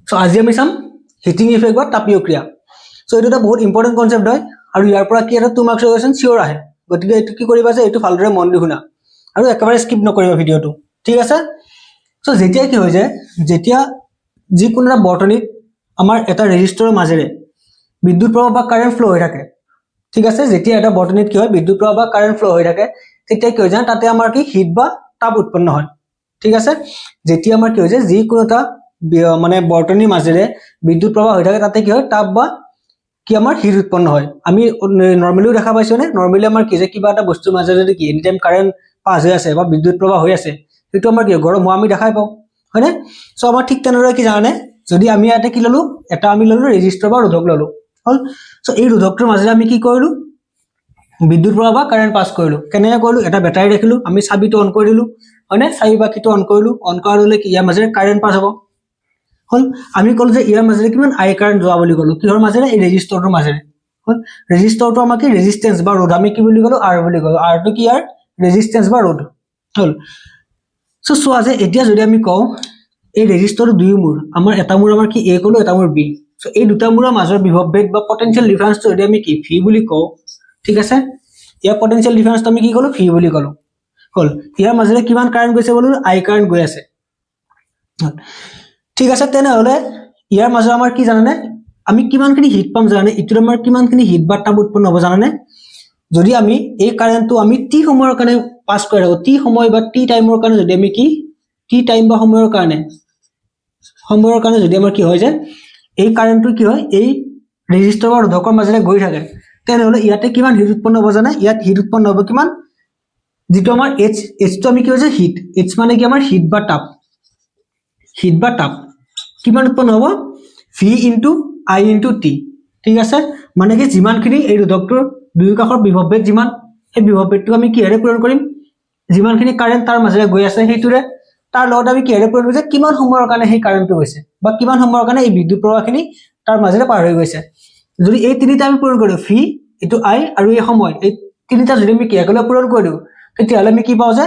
So আজি আমি চাম হিটিং ইফেক্ট বা তাপীয় ক্ৰিয়া। সো এইটো এটা বহুত ইম্পৰ্টেণ্ট কনচেপ্ট হয় আৰু ইয়াৰ পৰা কি এটা 2 মাৰ্কছৰ কোৱেশ্চন চিয়ৰ আহে, গতিকে এইটো কি কৰিবা যে এইটো ভালদৰে মন দি শুনা আৰু একেবাৰে স্কিপ নকৰিবা ভিডিঅ'টো, ঠিক আছে। সো যেতিয়া কি হৈ যায়, যেতিয়া যিকোনো এটা বৰ্তনীত আমাৰ এটা ৰেজিষ্টৰৰ মাজেৰে বিদ্যুৎ প্ৰবাহ বা কাৰেণ্ট ফ্লো হৈ থাকে, ঠিক আছে। যেতিয়া এটা বৰ্তনীত কি হয় বিদ্যুৎ প্ৰবাহ বা কাৰেণ্ট ফ্লো হৈ থাকে, তেতিয়া কি হৈ যায় তাতে আমাৰ কি হিট বা তাপ উৎপন্ন হয়, ঠিক আছে। যেতিয়া আমাৰ কি হৈ যায় যিকোনো এটা মানে বৰ্তনীৰ মাজেৰে বিদ্যুৎ প্ৰবাহ হৈ থাকে, তাতে কি হয় তাপ বা কি আমাৰ হিট উৎপন্ন হয়। আমি নৰ্মেলিও দেখা পাইছো নে, নৰ্মেলি আমাৰ কি যে কিবা এটা বস্তুৰ মাজেৰে যদি কি এনি টাইম কাৰেণ্ট পাছ হৈ আছে বা বিদ্যুৎ প্ৰবাহ হৈ আছে, সেইটো আমাৰ কি গৰম হোৱা আমি দেখাই পাওঁ, হয়নে। সো আমাৰ ঠিক তেনেদৰে কি জানানে, যদি আমি ইয়াতে কি ললো, এটা আমি ললো ৰেজিষ্টৰ বা ৰোধক ললো, হল। সো এই ৰোধকটোৰ মাজেৰে আমি কি কৰিলো বিদ্যুৎ প্ৰবাহ বা কাৰেণ্ট পাছ কৰিলো। কেনেকৈ কৰিলো, এটা বেটাৰী ৰাখিলো, আমি চাবিটো অন কৰি দিলো, হয়নে, চাবি বাকিটো অন কৰিলো, অন কৰাৰ লগে কি ইয়াৰ মাজেৰে কাৰেণ্ট পাছ হ'ব, হল। আমি ক'লো যে ইয়াৰ মাজেৰে কিমান আই কাৰেণ্ট যোৱা বুলি ক'লো, কিহৰ মাজেৰে, এই ৰেজিষ্টৰটোৰ মাজেৰে, হল। ৰেজিষ্টৰটো আমাক কি ৰেজিষ্টেন্স বা ৰোধ আমি কি বুলি ক'লো, আৰ বুলি ক'লো, আৰটো কি ইয়াৰ ৰেজিষ্টেন্স বা ৰোধ, হল। সো চোৱা যে এতিয়া যদি আমি কওঁ এই ৰেজিষ্টৰটো দুই মূৰ, আমাৰ এটা মূৰ আমাৰ কি এ ক'লো, এটা মূৰ বি। সো এই দুটা মূৰৰ মাজৰ বিভৱ ভেদ বা পটেনশিয়েল ডিফাৰেন্সটো যদি আমি কি ভি বুলি কওঁ, ঠিক আছে। ইয়াৰ পটেনশিয়েল ডিফাৰেন্সটো আমি কি ক'লো, ভি বুলি ক'লো, হল। ইয়াৰ মাজেৰে কিমান কাৰেণ্ট গৈছে বোলো, আই কাৰেণ্ট গৈ আছে, ঠিক আছে। তেনেহলে ইয়াৰ মাজৰ আমাৰ কি জানানে, আমি কিমানখিনি হিট পাম জানানে, ইটোৰ আমাৰ কিমানখিনি হিট বা তাপ উৎপন্ন হ'ব জানানে। যদি আমি এই কাৰেণ্টটো আমি টি সময়ৰ কাৰণে পাছ কৰি থাকো, টি সময় বা টি টাইমৰ কাৰণে যদি আমি কি টি টাইম বা সময়ৰ কাৰণে যদি আমাৰ কি হয় যে এই কাৰেণ্টটো কি হয় এই ৰেজিষ্টৰ বা ৰোধকৰ মাজেৰে গৈ থাকে, তেনেহলে ইয়াতে কিমান হিট উৎপন্ন হ'ব জানে, ইয়াত হিট উৎপন্ন হ'ব কিমান, যিটো আমাৰ এইচটো আমি কি হৈছে হিট, এইচ মানে কি আমাৰ হিট বা তাপ, হিট বা তাপ কিমান উৎপন্ন হ'ব, ভি ইনটু আই ইনটু টি, ঠিক আছে। মানে কি যিমানখিনি এই ৰোধকটোৰ দুয়ো কাষৰ বিভৱ ভেদ যিমান, সেই বিভৱ ভেদটো আমি কিহেৰে পূৰণ কৰিম, যিমানখিনি কাৰেণ্ট তাৰ মাজেৰে গৈ আছে সেইটোৰে, তাৰ লগত আমি কিহেৰে পূৰণ কৰিছে, কিমান সময়ৰ কাৰণে সেই কাৰেণ্টটো গৈছে বা কিমান সময়ৰ কাৰণে এই বিদ্যুৎ প্ৰবাহখিনি তাৰ মাজেৰে পাৰ হৈ গৈছে। যদি এই তিনিটা আমি পূৰণ কৰি দিওঁ, ভি, এইটো আই আৰু এই সময়, এই তিনিটা যদি আমি একেলগে পূৰণ কৰি দিওঁ, তেতিয়াহ'লে আমি কি পাওঁ যে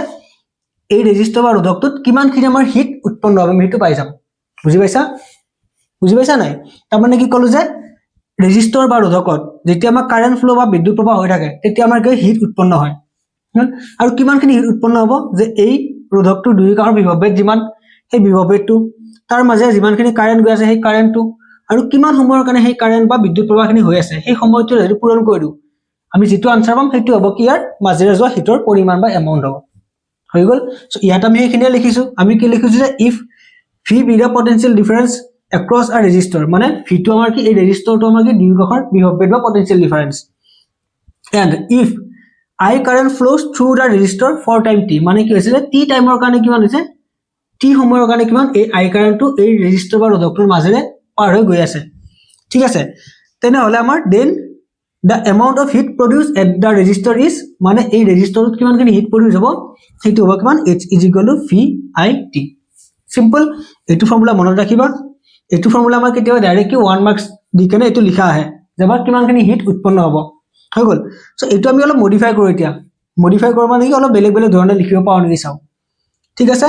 এই ৰেজিষ্টৰ বা ৰোধকটোত কিমানখিনি আমাৰ হিট উৎপন্ন হ'ব, আমি সেইটো পাই যাম। বুজি পাইছা নাই। তাৰমানে কি ক'লো যে ৰেজিষ্টৰ বা ৰোধকত যেতিয়া আমাৰ কাৰেণ্ট ফ্লো বা বিদ্যুৎ প্ৰবাহ হৈ থাকে, তেতিয়া আমাৰ কি হিট উৎপন্ন হয়, আৰু কিমানখিনি হিট উৎপন্ন হ'ব, যে এই ৰোধকটোৰ দুয়ো কাষৰ বিভৱ ভেদ যিমান, সেই বিভৱ ভেদটো, তাৰ মাজেৰে যিমানখিনি কাৰেণ্ট গৈ আছে সেই কাৰেণ্টটো, আৰু কিমান সময়ৰ কাৰণে সেই কাৰেণ্ট বা বিদ্যুৎ প্ৰবাহখিনি হৈ আছে, সেই সময়টো যদি পূৰণ কৰি দিওঁ, আমি যিটো আনসাৰ পাম সেইটো হ'ব কি ইয়াৰ মাজেৰে যোৱা হিটৰ পৰিমাণ বা এমাউণ্ট হ'ব, হৈ গ'ল। সো ইয়াত আমি সেইখিনিয়ে লিখিছো, আমি কি লিখিছো যে if V B the potential difference across আ ৰেজিষ্টৰ, মানে ভিটো আমাৰ কি এই ৰেজিষ্টৰটো আমাৰ কি দুয়ো কাষৰ বিভৱ ভেদ বা potential difference, and if I current flows through the resistor for time T, মানে কি হৈছে যে টি টাইমৰ কাৰণে কিমান হৈছে, টি সময়ৰ কাৰণে কিমান এই আই কাৰেণ্টটো এই ৰেজিষ্টৰ বা ৰোধকটোৰ মাজেৰে পাৰ হৈ গৈ আছে, ঠিক আছে। তেনেহ'লে আমাৰ then the amount of heat produce at the resistor is, মানে এই ৰেজিষ্টৰটোত কিমানখিনি হিট প্ৰডিউচ হ'ব সেইটো হ'ব কিমান, H is equal two V I T. Simple, এইটো ফৰ্মুলা মনত ৰাখিবা। এইটো ফৰ্মুলা আমাৰ কেতিয়াবা ডাইৰেক্টলি 1 মাৰ্কছ দি কেনে এইটো লিখা আহে যে আমাৰ কিমানখিনি হিট উৎপন্ন হ'ব, হৈ গ'ল। সো এইটো আমি অলপ মডিফাই কৰোঁ, এতিয়া মডিফাই কৰোঁ মানে কি অলপ বেলেগ বেলেগ ধৰণে লিখিব পাৰোঁ নেকি চাওঁ, ঠিক আছে।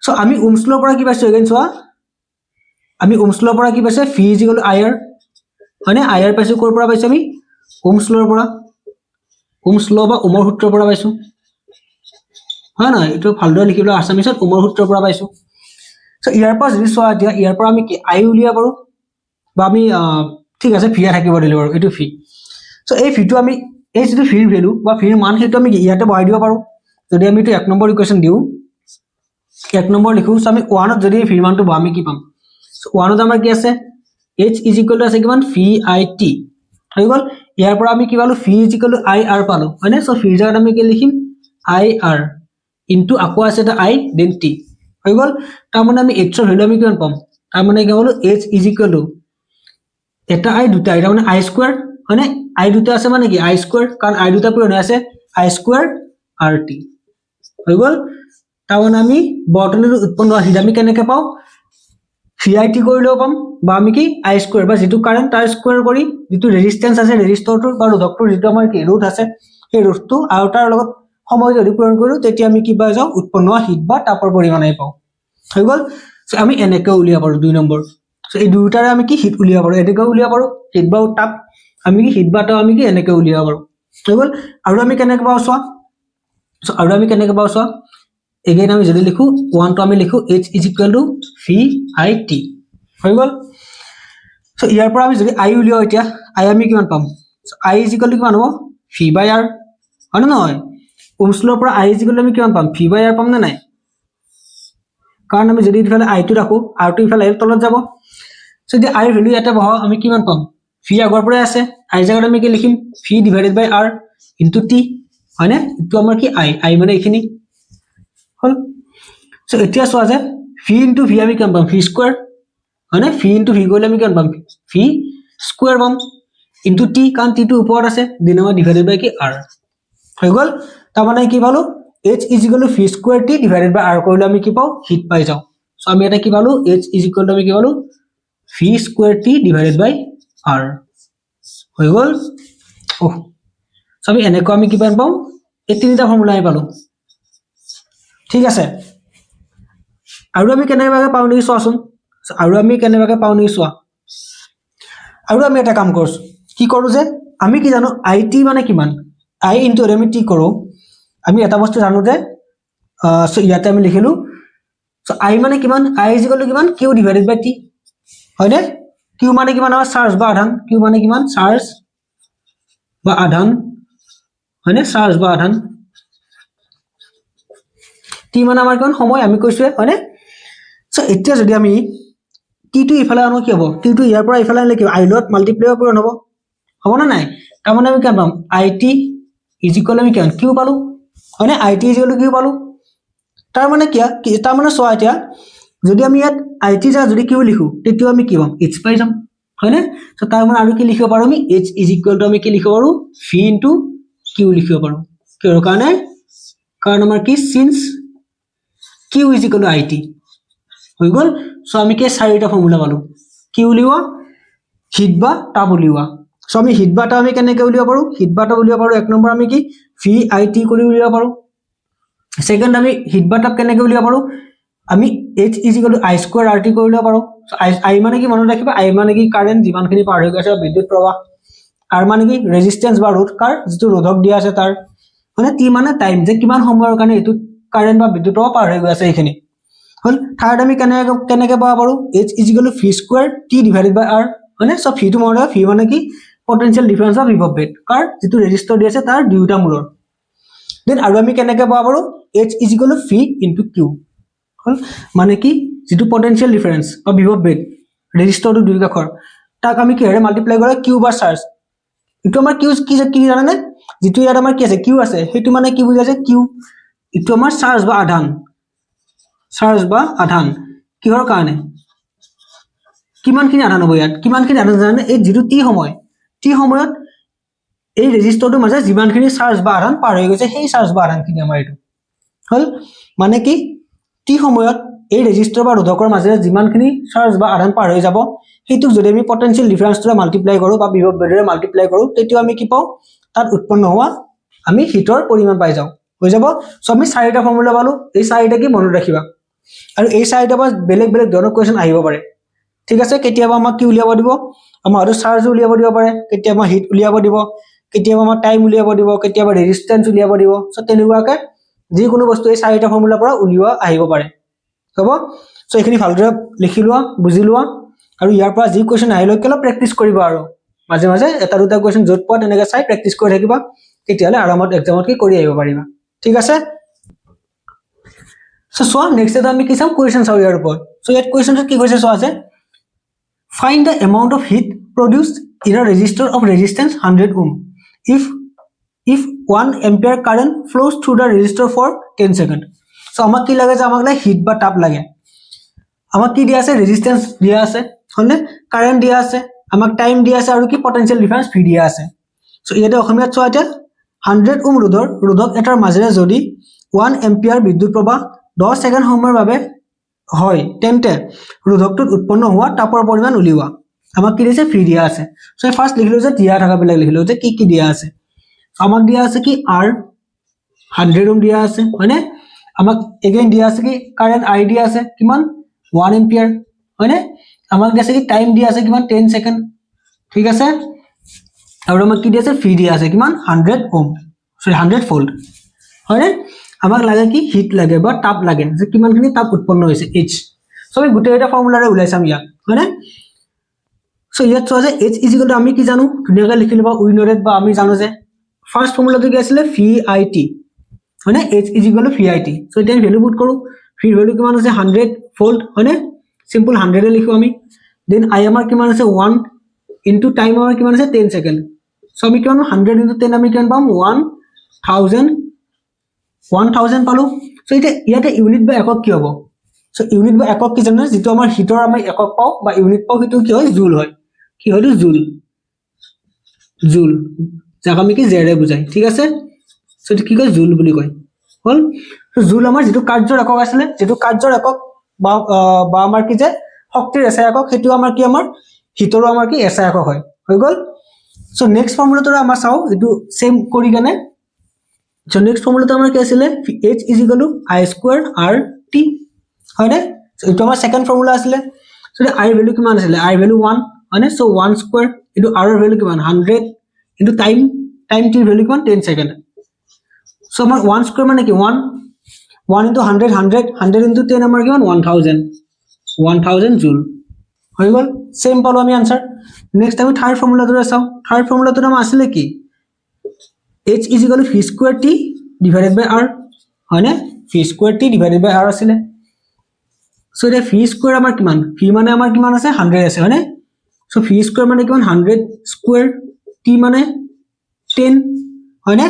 সো আমি ওমছ ল' পৰা কি পাইছোঁ, এগেইন চোৱা, আমি ওমছ ল' পৰা কি পাইছে, V is equal to I R, হয়নে। আই আৰ পাইছোঁ ক'ৰ পৰা পাইছোঁ, আমি ওমছ ল'ৰ পৰা, ওমছ ল' বা ওমৰ সূত্ৰৰ পৰা পাইছোঁ, হয় নহয়, এইটো ভালদৰে লিখিবলৈ আছামিছত ওমৰ সূত্ৰৰ পৰা পাইছোঁ। সো ইয়াৰ পৰা যদি চোৱা, এতিয়া ইয়াৰ পৰা আমি কি আই উলিয়াব পাৰোঁ, বা আমি ঠিক আছে ভি থাকিব দিলোঁ বাৰু, এইটো ভি। সো এই ভিটো আমি এই যিটো ভিৰ ভেলু বা ভিৰ মান সেইটো আমি ইয়াতে বহাই দিব পাৰোঁ। যদি আমি এইটো 1 নম্বৰ ইকুৱেশ্যন দিওঁ, 1 নম্বৰ লিখোঁ, সো আমি 1ত যদি এই ভিৰ মানটো বহাম আমি কি পাম, 1ত আমাৰ কি আছে, এইচ ইজ ইকুৱেল টু আছে কিমান, ভি আই টি, হৈ গ'ল। ইয়াৰ পৰা আমি কি পালোঁ, V is equal to I R পালোঁ, হয়নে। সো ভিৰ জেগাত আমি কি লিখিম, আই আৰ ইনটু আকৌ আছে এটা আই দেন টি, হৈ গ'ল। তাৰমানে আমি এইচৰ ভেলু আমি কিমান পাম, তাৰমানে কি হ'ল এইচ ইজ ইকুৱেল টু এটা আই দুটা আই, তাৰমানে আই স্কুৱাৰ, হয়নে। আই দুটা আছে মানে কি আই স্কুৱাৰ, কাৰণ আই দুটা পূৰণ হৈ আছে, আই স্কুৱাৰ আৰ টি, হৈ গ'ল। তাৰমানে আমি বৰ্তনীটো উৎপন্ন হোৱা হিট আমি কেনেকৈ পাওঁ, ভি আই টি কৰিলেও পাম, বা আমি কি আই স্কুৱাৰ বা যিটো কাৰেণ্ট তাৰ স্কুৱাৰ কৰি যিটো ৰেজিষ্টেন্স আছে ৰেজিষ্টৰটোৰ বা ৰোধকটোৰ যিটো আমাৰ কি ৰোধ আছে, সেই ৰোধটো আৰু তাৰ লগত সময় যদি পূৰণ কৰোঁ, তেতিয়া আমি কি পাই যাওঁ, উৎপন্ন হোৱা হিট বা তাপৰ পৰিমাণে পাওঁ, হৈ গ'ল। আমি এনেকৈ উলিয়াব পাৰোঁ 2 নম্বৰ, সো এই দুটাৰে আমি কি হিট উলিয়াব পাৰো এনেকৈ উলিয়াব পাৰো হিট বা তাপ আমি কি হিট বা তাপ আমি কি এনেকৈ উলিয়াব পাৰো হৈ গ'ল আৰু আমি কেনেকৈ পাওঁ চোৱা সো আৰু আমি কেনেকৈ পাওঁ চোৱা এগেইন আমি যদি লিখো 1 টো আমি লিখো h is equal to VIT হৈ গ'ল সো ইয়াৰ পৰা আমি যদি i উলিয়াও এতিয়া i আমি কিমান পাম so i is equal to কিমান হ'ব v by r হয় না নহয় ওহমছ লৰ পৰা i is equal to আমি কিমান পাম v by r পাম না নাই কাৰণ আমি যদি ইফালে i টো ৰাখো r টো ইফালে তলত যাব সো যদি i ভ্যালু এটা বহাও আমি কিমান পাম v আগৰ পৰা আছে i জায়গাত আমি কি লিখিম v divided by r into t হয়নে ইটো আমাৰ কি i মানে এইখিনি হল সো এতিয়া চোৱা যে v into v আমি কিমান পাম v স্কয়াৰ হয়নে v into v কৰিলে আমি কিমান পাম v স্কয়াৰ পাম into t কাৰণ t টো ওপৰত আছে দিন আমাৰ ডিভাইডেড বাই কি r হৈ গল তাৰ মানে কি পালো h is equal to v square t divided by r কৰিলে আমি কি পাও হিট পাই যাও সো আমি এটা কি পালো h is equal to আমি কি পালো v square t divided by r হৈ গল ও সো আমি এনেকৈ আমি কি পাম এই তিনিটা ফৰ্মুলা আমি পালো ঠিক আছে আৰু আমি কেনেকৈ পাও নি চোৱাচোন আৰু আমি কেনেকৈ পাও নি চোৱা আৰু আমি এটা কাম কৰছ কি কৰো যে আমি কি জানো it মানে কিমান i into আমি t কৰো আমি এটা বস্তু জানো যে সো ইয়াতে আমি লিখিলো সো i মানে কিমান i is equal to কিমান q divided by t হয়নে q মানে কিমান আমাৰ চাৰ্জ বা আধান q মানে কিমান চাৰ্জ বা আধান হয়নে চাৰ্জ বা আধান t মানে আমাৰ কিমান সময় আমি কৈছো হয়নে সো এতিয়া যদি আমি t টো ইফালে আনো কি হ'ব t টো ইয়াৰ পৰা ইফালে আনিলে কি i লগত মাল্টিপ্লাই পূৰণ হ'ব না নাই তাৰ মানে আমি কিমান পাম it is equal আমি কিমান q পালো হয়নে it is equal to q পালো তাৰ মানে কি তাৰ মানে চোৱা এতিয়া যদি আমি ইয়াত it যা যদি q লিখো তেতিয়া আমি কি পাম h পাই যাম হয়নে সো তাৰ মানে আৰু কি লিখিব পাৰো আমি h is equal to আমি কি লিখিব পাৰো v into q লিখিব পাৰো কিহৰ কাৰণে কাৰণ আমাৰ কি since q is equal to it হৈ গল সো আমি কি চাৰিটা ফৰ্মুলা পালো কি উলিওৱা হিট বা তাপ উলিওৱা সো আমি হিট বা তাপ আমি কেনেকৈ উলিয়াব পাৰো হিট বা তাপ উলিয়াব পাৰো এক নম্বৰ আমি কি VIT কৰি উলিয়াব পাৰো সেকেন্ড আমি হিট বা তাপ কেনেকৈ উলিয়াব পাৰো আমি h is equal to i square rt কৰি উলিয়াব পাৰো i মানে কি মনত ৰাখিবা i মানে কি কাৰেন্ট যিমানখিনি পাৰ হৈ গৈছে বিদ্যুৎ প্ৰবাহ r মানে কি ৰেজিস্ট্যান্স বা ৰোধ কাৰ যেটো ৰোধক দিয়া আছে তাৰ মানে t মানে টাইম যে কিমান সময়ৰ কাৰণে এটো কাৰেন্ট বা বিদ্যুৎ প্ৰবাহ পাৰ হৈ গৈছে এইখিনি হল থাৰ্ড আমি কেনেকৈ পাব পাৰো h is equal to v square t divided by r হয়নে সো v টো মনত v মানে কি পটেনশিয়াল ডিফারেন্স অফ বিভব ভেদ কাৰ যেটো ৰেজিস্টৰ দি আছে তাৰ দুইটা মূলৰ দেন আৰু আমি কেনেকৈ পাব পাৰো h is equal to v into q হল মানে কি যেটো পটেনশিয়াল ডিফারেন্স অফ বিভব ভেদ ৰেজিস্টৰটো দুই কাষৰ তাক আমি কিহেৰে মাল্টিপ্লাই কৰা q বা চাৰ্জ ইটো আমাৰ q কি জানানে যেটো ইয়াত আমাৰ কি আছে q আছে হেতু মানে কি বুজাইছে q ইটো আমাৰ চাৰ্জ বা আধান কিহৰ কাৰণে কিমানখিনি আধান হ'ব ইয়াত কিমানখিনি আধান জানে এই যেটো টি সময়ত এই ৰেজিস্টৰটোৰ মাজে যিমানখিনি চাৰ্জ বা আধান পাৰ হৈ গৈছে সেই চাৰ্জ বা আধানখিনি আমাৰ এটো হল মানে কি টি সময়ত এই ৰেজিস্টৰ বা ৰোধকৰ মাজে যিমানখিনি চাৰ্জ বা আধান পাৰ হৈ যাব হেতুক যদি আমি পটেনশিয়াল ডিফাৰেন্সৰে মাল্টিপ্লাই কৰো বা বিভব ভেদৰে মাল্টিপ্লাই কৰো তেতিয়া আমি কি পাও তাত উৎপন্ন হোৱা আমি হিটৰ পৰিমাণ পাই যাও হৈ যাব সো আমি চাৰিটা ফৰ্মুলা পালো এই চাৰিটা কি মনত ৰাখিবা আৰু এই চাৰিটা বা বেলেগ ধৰণৰ কোৱেশ্চন আহিব পাৰে ঠিক আছে কেতিয়াবা আমাক কি উলিয়াব দিব আমাৰ আৰু চাৰ্জ উলিয়াব দিব পাৰে কেতিয়াবা হিট উলিয়াব দিব কেতিয়াবা আমাৰ টাইম উলিয়াব দিব কেতিয়াবা ৰেজিস্ট্যান্স উলিয়াব দিব সো তেনেকুৱাকে যি কোনো বস্তু এই চাৰিটা ফৰ্মুলাৰ পৰা উলিওৱা আহিব পাৰে হ'ব সো এইখিনি ভালদৰে লিখি লোৱা বুজি লোৱা আৰু ইয়াৰ পৰা যি কোৱেশ্চন আহিলে কেলা প্ৰেক্টিস কৰিবা আৰু মাজে মাজে এটা দুটা কোৱেশ্চন যত পোৱা তেনেকৈ চাই প্ৰেক্টিস কৰি থাকিবা তেতিয়ালে আৰামত এক্সামত কি কৰি আহিব পাৰিবা ঠিক আছে সো নেক্সট এটা আমি কি চাম কোৱেশ্চন চাও ইয়াৰ ওপৰত সো ইয়াত কোৱেশ্চনটো কি কৈছে চোৱা আছে find the amount of heat produced in a resistor of resistance 100 ohm if 1 ampere current flows through the resistor for 10 seconds so আমাক কি লাগে যে আমাক লাগে হিট বা তাপ লাগে আমাক কি দিয়া আছে ৰেজিস্ট্যান্স দিয়া আছে হলে কাৰেন্ট দিয়া আছে আমাক টাইম দিয়া আছে আৰু কি পটেনশিয়াল ডিফাৰেন্স ভি দিয়া আছে সো ইয়াতে অসমীয়াত চোৱা এটা 100 ওম ৰোধক এটাৰ মাজেৰে যদি 1 এম্পিয়াৰ বিদ্যুৎ প্ৰবাহ 10 সেকেন্ড সময়ৰ বাবে হয় তেন্তে ৰোধকটোত উৎপন্ন হোৱা তাপৰ পৰিমাণ উলিওৱা আমাক কি দিছে ফ্ৰী দিয়া আছে সো ফাৰ্স্ট লিখিলো যে দিয়া থাকা বেলেগ লিখিলো যে কি দিয়া আছে আমাক দিয়া আছে কি r 100 ওম দিয়া আছে হয়নে আমাক এগেইন দিয়া আছে কি কারেন্ট i দিয়া আছে কিমান 1 এম্পিয়াৰ হয়নে আমাক দিছে কি টাইম দিয়া আছে কিমান 10 সেকেন্ড ঠিক আছে আৰু আমাক কি দিছে ফি দিয়া আছে কিমান 100 ওম সৰি 100 ভোল্ট হয় আমাক লাগে কি হিট লাগে বা তাপ লাগে যে কিমানখিনি তাপ উৎপন্ন হৈছে h সো আমি গোটেই এটা ফৰ্মুলাৰে উলাইছাম ইয়াত হয় সো ইয়াত চোৱা যে h আমি কি জানো ধুনিয়াকৈ লিখি লবা উই নো দ্যাট বা আমি জানো যে ফাৰ্স্ট ফৰ্মুলাটো কি আছিল VIT হয় h VIT সো এতিয়া ভ্যালু পুট কৰো ফি ভ্যালু কিমান আছে 100 ভোল্ট হয় সিম্পল 100 এ লিখো আমি দেন i আমাৰ কিমান আছে 1 ইনটু টাইম আমাৰ কিমান আছে 10 সেকেন্ড সো আমি কিমান 100 ইনটু 10 আমি কিমান পাম 1000 পালো সো এটা ইয়াতে ইউনিট বা একক কি হ'ব সো ইউনিট বা একক কি জানো যেটো আমাৰ হিটৰ আমি একক পাও বা ইউনিট পাও হেতু কি হয় জুল হয় কি হয়তো জুল যাক আমি কি জেৰে বুজাই ঠিক আছে সো কি কয় জুল বুলি কয় হল সো জুল আমাৰ যেটো কাৰ্যৰ একক আছিল যেটো কাৰ্যৰ একক বা আমাৰ কি যে শক্তিৰ এসআই একক হেতু আমাৰ কি আমাৰ হিটৰো আমাৰ কি এসআই একক হয় হৈ গল সো নেক্সট ফৰ্মুলাটো আমাৰ চাও এটো সেম কৰি গনে সো নেক্সট ফৰ্মুলাটো আমাৰ কি আছিল h i2 rt হয় না সো এটো আমাৰ সেকেন্ড ফৰ্মুলা আছিল সো i ভ্যালু কিমান আছিল i ভ্যালু 1 হয় না সো 1 স্কয়ার ইনটু r এর ভ্যালু কিমান 100 ইনটু টাইম t ভ্যালু কিমান 10 সেকেন্ড সো আমাৰ 1 স্কয়াৰ মানে কি 1 ইনটু 100 ইনটু 10 আমাৰ কিমান 1000 জুল হৈ গল সেম পালো আমি आंसर নেক্সট আমি থার্ড ফর্মুলাটো চাও থার্ড ফর্মুলাটো নাম আছিল কি h v2 t divided by r হয় না v2 t divided by r আছিল সো এটা v2 আমাৰ কিমান v মানে আমাৰ কিমান আছে 100 আছে হয় না সো v2 মানে কিমান 100 স্কয়ার t মানে 10 হয় না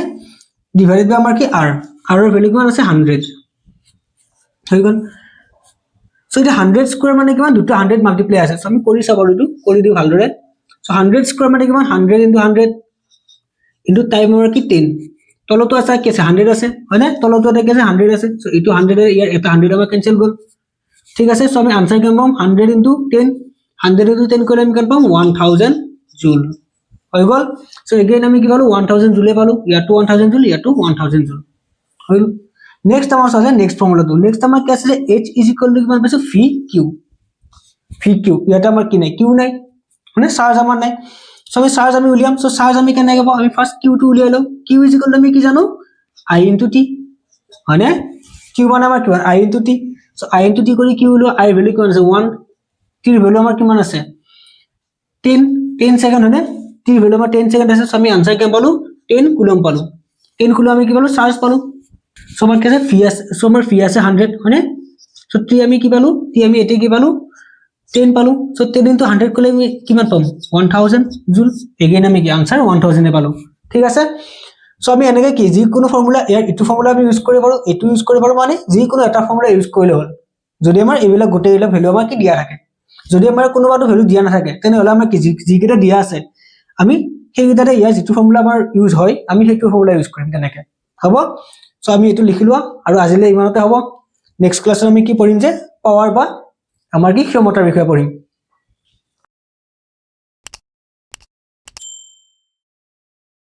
divided by আমাৰ কি r r এর ভ্যালু কিমান আছে 100 হৈ গল সো এটা 100 স্কয়ার মানে কিমান দুটো 100 মাল্টিপ্লাই আছে সো আমি কৰি চাব এটো কৰি দিও ভালদৰে সো 100 স্কয়াৰ মানে কিমান 100 ইনটু 100 ইনটু টাইম আমাৰ কি 10 তলতো আছে কি আছে 100 আছে হয় না তলতো এটা কি আছে 100 আছে সো এটো 100 এর ইয়াৰ এটা 100 আমাৰ ক্যান্সেল গল ঠিক আছে সো আমি आंसर কেন পাম 100 ইনটু 10 100 ইনটু 10 করে আমি কেন পাম 1000 জুল হৈ গল সো এগেইন আমি কি পালো 1000 জুলে পালো ইয়াটো 1000 জুল ইয়াটো 1000 জুল হৈ গল নেক্সট আমাৰ আছে নেক্সট ফৰ্মুলাটো নেক্সট আমাৰ কি আছে h কিমান পাইছো v q ইয়াতে আমাৰ কি নাই q নাই মানে চাৰ্জ আমাৰ নাই সো আমি চাৰ্জ আমি উলিয়াম সো চাৰ্জ আমি কেনে পাব আমি ফার্স্ট q টো উলিয়াই লও q আমি কি জানো i into t মানে q মানে আমাৰ কিমান i into t so i into t কৰি q উলিয়াও i ভ্যালু কিমান আছে 1 t এৰ ভ্যালু আমাৰ কিমান আছে 10 সেকেন্ড হয়নে t এৰ ভ্যালু আমাৰ 10 সেকেন্ড আছে সো আমি आंसर কেন পালো 10 কুলম পালো 10 কুলম আমি কি পালো চাৰ্জ পালো সো আমাৰ কি আছে ফি আছে সো আমাৰ ফি আছে 100 হয়নে সো t আমি কি পালো t আমি এতে কি পালো 10 পালো সো 10 into 100 কলে আমি কিমান পাম 1000 জুল এগেইন আমি কি आंसर 1000 এ পালো ঠিক আছে সো আমি এনেকে কি যি কোনো ফৰ্মুলা এটো ফৰ্মুলা আমি ইউজ কৰিব পাৰো এটো ইউজ কৰিব পাৰো মানে যি কোনো এটা ফৰ্মুলা ইউজ কৰিলে হ'ল যদি আমাৰ এইবিলাক গোটেইবিলাক ভ্যালু আমাৰ কি দিয়া থাকে যদি আমাৰ কোনোবাটো ভ্যালু দিয়া নাথাকে তেনে হলে আমাৰ কি যি কেটা দিয়া আছে আমি সেই কেটাতে ইয়াৰ যেটো ফৰ্মুলা আমাৰ ইউজ হয় আমি সেইটো ফৰ্মুলা ইউজ কৰিম তেনেকে হ'ব সো আমি এটো লিখিলো আৰু আজিলে ইমানতে হ'ব নেক্সট ক্লাছত আমি কি পঢ়িম যে পাৱাৰ বা আমাৰ কি ক্ষমতাৰ বিষয়ে পঢ়িম